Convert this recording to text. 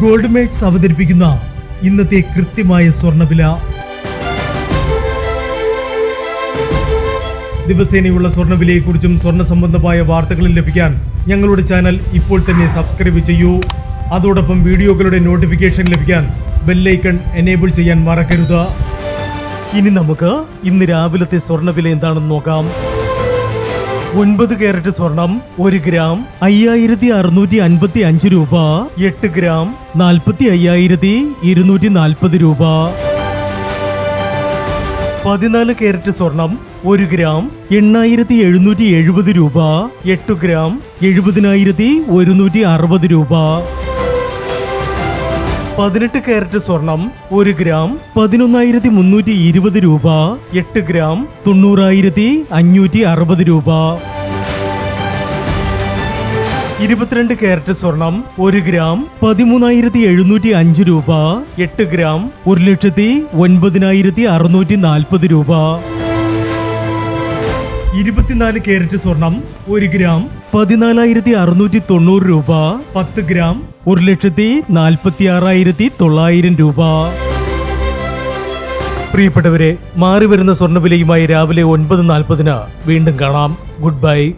Gold makes അവതരിപ്പിക്കുന്ന ഇന്നത്തെ കൃത്യമായ സ്വർണ്ണവില. ദിവസേനയുള്ള സ്വർണ്ണവിലയെക്കുറിച്ചും സ്വർണ്ണ സംബന്ധമായ വാർത്തകളും ലഭിക്കാൻ ഞങ്ങളുടെ ചാനൽ ഇപ്പോൾ തന്നെ സബ്സ്ക്രൈബ് ചെയ്യൂ. അതോടൊപ്പം വീഡിയോകളുടെ നോട്ടിഫിക്കേഷൻ ലഭിക്കാൻ ബെല്ലൈക്കൺ എനേബിൾ ചെയ്യാൻ മറക്കരുത്. ഇനി നമുക്ക് ഇന്ന് രാവിലത്തെ സ്വർണ്ണവില എന്താണെന്ന് നോക്കാം. 9 കാരറ്റ് സ്വർണം 1 ഗ്രാം 5655 രൂപ. 8 ഗ്രാം 45,240 രൂപ. 14 കാരറ്റ് സ്വർണം 1 ഗ്രാം 8,770 രൂപ. 8 ഗ്രാം 70,160 രൂപ. 18 കാരറ്റ് സ്വർണം 1 ഗ്രാം 11,320 രൂപ. 8 ഗ്രാം 90,560 രൂപ. 22 കാരറ്റ് സ്വർണം 1 ഗ്രാം 13,705 രൂപ. 8 ഗ്രാം 1,09,640 രൂപ. 24 കാരറ്റ് സ്വർണം 1 ഗ്രാം 14,690 രൂപ. 10 ഗ്രാം 1,46,900 രൂപ. പ്രിയപ്പെട്ടവരെ, മാറിവരുന്ന സ്വർണ്ണവിലയുമായി രാവിലെ 9:40 വീണ്ടും കാണാം. Good bye.